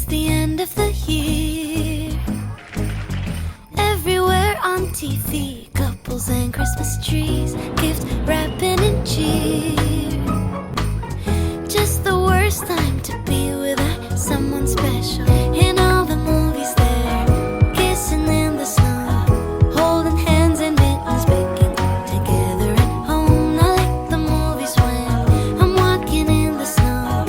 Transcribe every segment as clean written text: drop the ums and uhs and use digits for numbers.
the end of the year. Everywhere on TV, couples and Christmas trees, gift wrapping and cheer. Just the worst time to be without someone special. In all the movies they're kissing in the snow, holding hands and mittens, baking together at home. Not like the movies when I'm walking in the snow,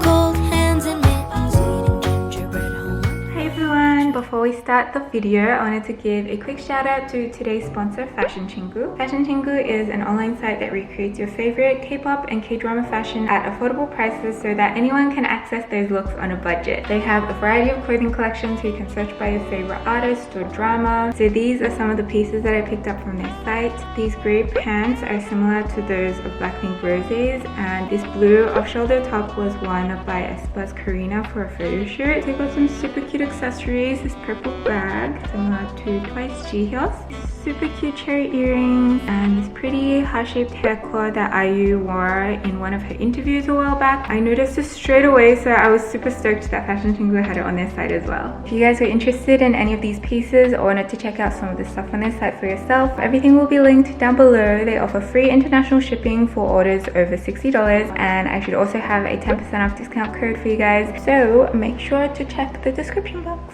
cold hands and mittens, eating gingerbread home. Hi everyone! Before we start the video, I wanted to give a quick shout out to today's sponsor, Fashion Chingu. Fashion Chingu is an online site that recreates your favorite K-pop and K-drama fashion at affordable prices so that anyone can access those looks on a budget. They have a variety of clothing collections so you can search by your favorite artist or drama. So these are some of the pieces that I picked up from their site. These gray pants are similar to those of Blackpink Rosé's, and this blue off-shoulder top was worn by aespa's Karina for a photo shoot. They got some super cute accessories, this purple bag similar to Twice G-Heels, super cute cherry earrings, and this pretty heart-shaped hair cord that IU wore in one of her interviews a while back. I noticed this straight away, so I was super stoked that Fashion Chingu had it on their site as well. If you guys were interested in any of these pieces or wanted to check out some of the stuff on their site for yourself, everything will be linked down below. They offer free international shipping for orders over $60, and I should also have a 10% off discount code for you guys, so make sure to check the description box.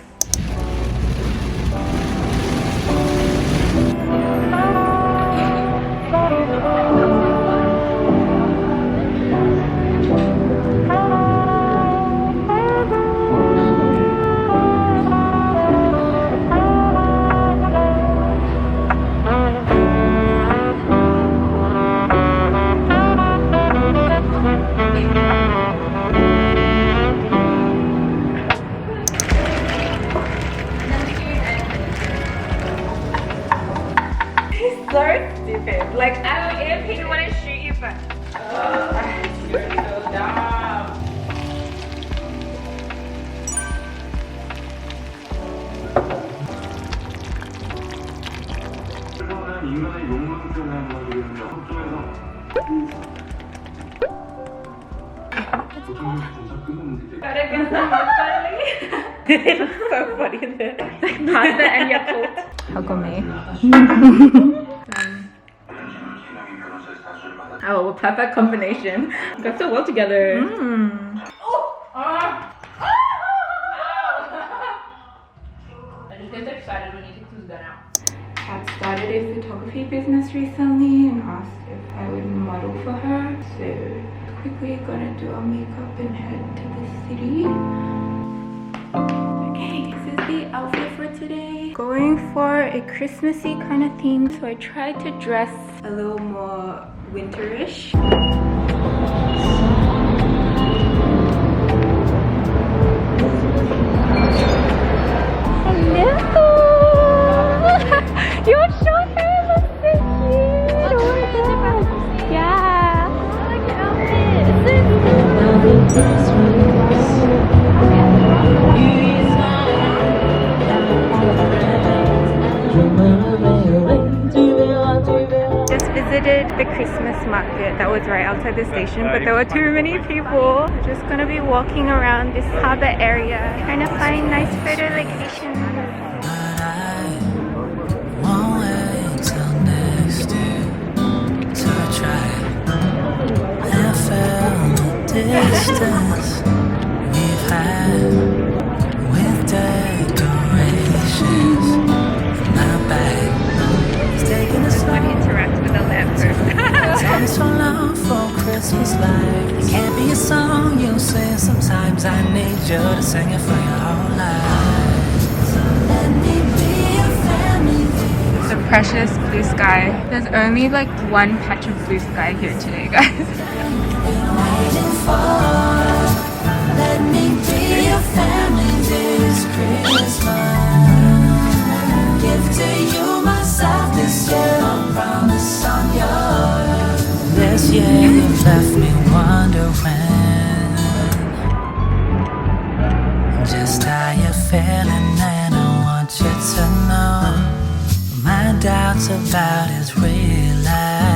So stupid. Like, I don't even want to shoot you, but you're so dumb. It looks so funny in there. Like pasta and Yakult. How gourmet. Oh, perfect combination. We got so well together. I just get excited when you take this gun out. Kat started a photography business recently and asked if I would model for her. So quickly gonna do our makeup and head to the city. Okay, this is the outfit for today. Going for a Christmassy kind of theme, so I tried to dress a little more winterish. Hello! Your short hair looks so cute! Oh my god! Yeah! I like your outfit! It's so Just visited the Christmas market that was right outside the station, but there were too many people. We're just gonna be walking around this harbor area, trying to find nice photo locations. Distance we've had with decorations. My bag is taking us When you interact with the lamp first. It's so long for Christmas lights. It can't be a song you'll sing. Sometimes I need you to sing it for your whole life. So let me be your family. The precious blue sky. There's only like one patch of blue sky here today, guys. Let me be your family this Christmas. Give to you myself this year, I promise I'm yours. This year you've left me wondering just how you're feeling, and I want you to know my doubts about his real life.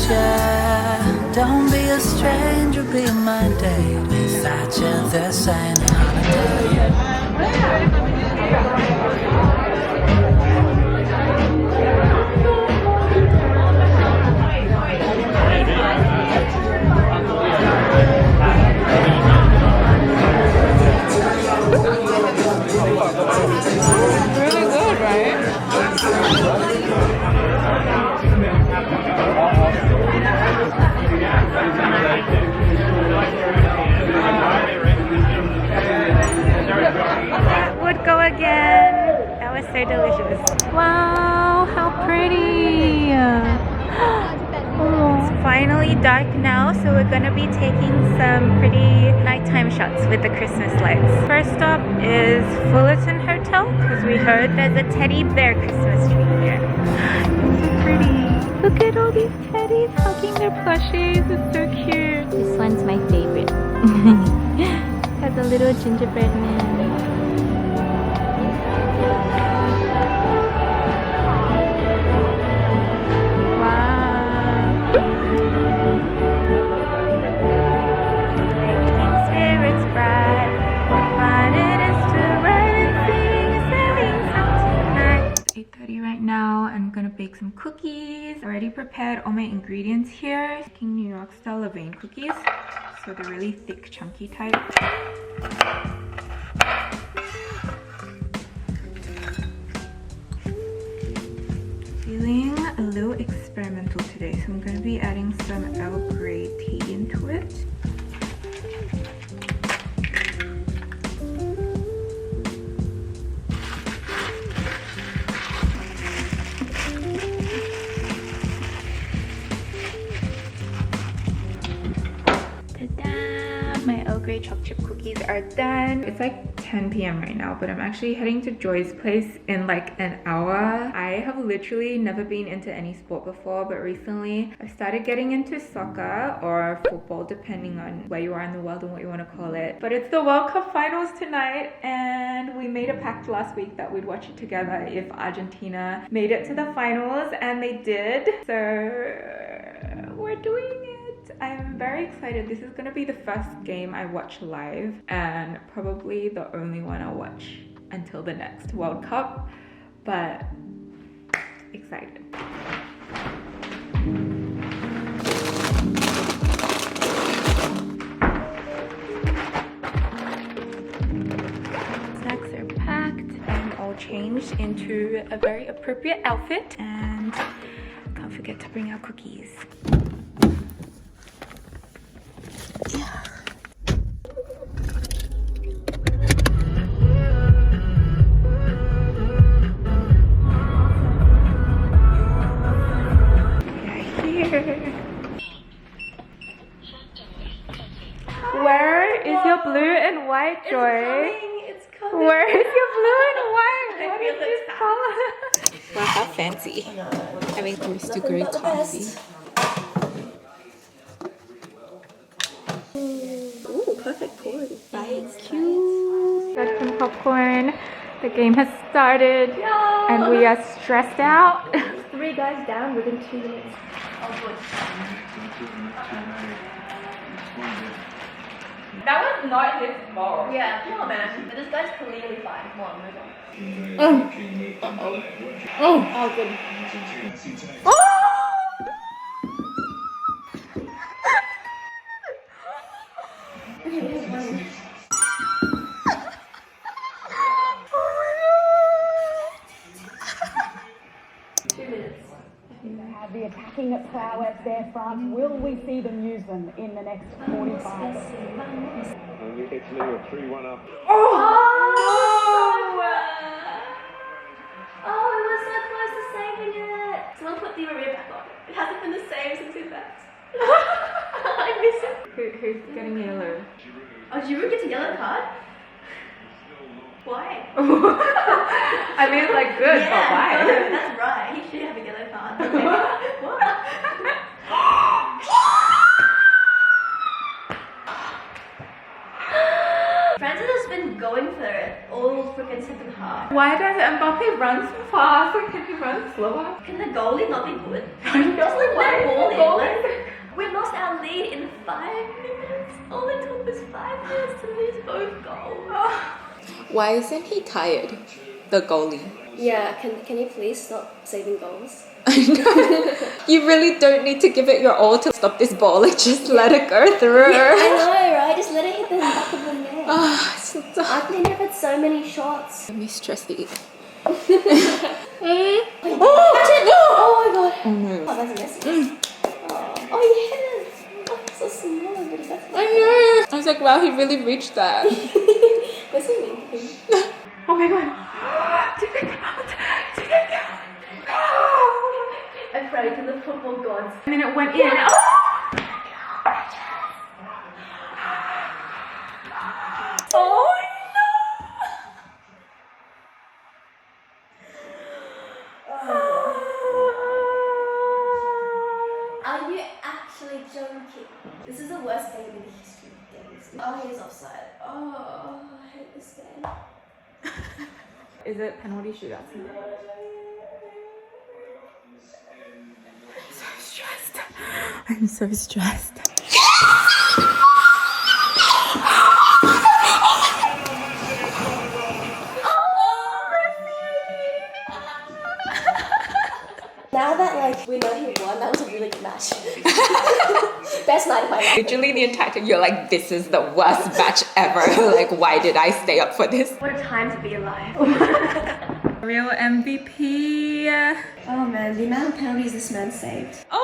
you. Don't be a stranger, be my date. Without you, this ain't a holiday. Really good, right? That would go again. That was so delicious. Wow, how pretty. Oh, it's finally dark now, so we're gonna be taking some pretty nighttime shots with the Christmas lights. First stop is Fullerton Hotel, because we heard there's a teddy bear Christmas tree here. It's so pretty. Look at all these teddies hugging their plushies. It's so cute. This one's my favorite. Has a little gingerbread man. Now I'm gonna bake some cookies. Already prepared all my ingredients here. Making New York style levain cookies, so the really thick chunky type. Feeling a little experimental today, so I'm gonna be adding some Earl Grey tea into it. My Earl Grey chocolate chip cookies are done. It's like 10 p.m. right now, but I'm actually heading to Joy's place in like an hour. I have literally never been into any sport before, but recently I started getting into soccer or football, depending on where you are in the world and what you want to call it. But it's the World Cup finals tonight, and we made a pact last week that we'd watch it together if Argentina made it to the finals, and they did. So we're doing it. I'm very excited. This is going to be the first game I watch live, and probably the only one I'll watch until the next World Cup, but excited. Snacks are packed and all changed into a very appropriate outfit, and can't forget to bring our cookies. Where is your blue and white, Joy? It's coming. Where is your blue and white? I What feel is this like color? Wow, how fancy. I mean, used to go coffee. Ooh, perfect pour. That's cute. Got some popcorn. The game has started, and we are stressed out. 3 guys down within 2 minutes. That was not his fault. Yeah, come on, man. But this guy's clearly fine. Come on, move on. Oh, good. The attacking prowess there, France. Will we see them use them in the next 45? Italy are 3-1 up. Oh, it was so close to saving it. Someone put the Maria back on. It hasn't been the same since his best. I miss it. Who's getting yellow? Oh, Giroud gets a yellow card? Why? I mean, like, good, but why? No, that's right. He should have a yellow card. What? Francis has been going for it all freaking second half. Why does Mbappe run so fast? Like, can he run slower? Can the goalie not be good? I know, Just like why one is ball the in. goalie Let 5 minutes. All it took was 5 minutes to lose both goals. Why isn't he tired? The goalie. Yeah, can you please stop saving goals? I know. You really don't need to give it your all to stop this ball. Like, just let it go through. I know, right? Just let it hit the back of the net. I've I've never had so many shots. me stressy. Oh my god. Oh no. Oh, that's messy. Oh, you hit it. Oh, it's so small. But that's I know. I was like, wow, he really reached that. What's he mean? Oh my god. I prayed to the football gods. And then it went in. Oh no! Are you actually joking? This is the worst game in the history of games. Oh, he is offside. Oh, I hate this game. Is it penalty shootouts now? I'm so stressed. Now that like we know he won, that was a really good match. Best night of my life. Literally the entire time you're like, this is the worst match ever. Like, why did I stay up for this? What a time to be alive. Real MVP. Oh man, the amount of penalties this man saved. Oh!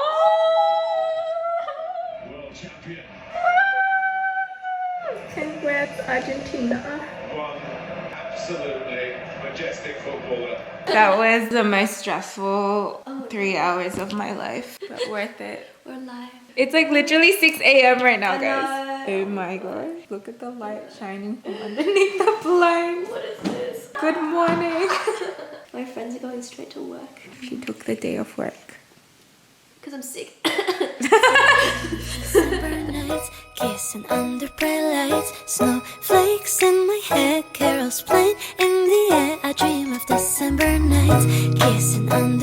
World champion. Congrats, Argentina. One absolutely majestic footballer. That was the most stressful 3 hours of my life, but worth it. We're alive. It's like literally 6 a.m. right now, I guys. know. Oh my god. Look at the light shining from underneath the blinds. What is this? Good morning. My friends are going straight to work. She took the day off work. Because I'm sick. December nights, kissing under bright lights, snowflakes in my head, carols playing in the air. I dream of December nights, kissing under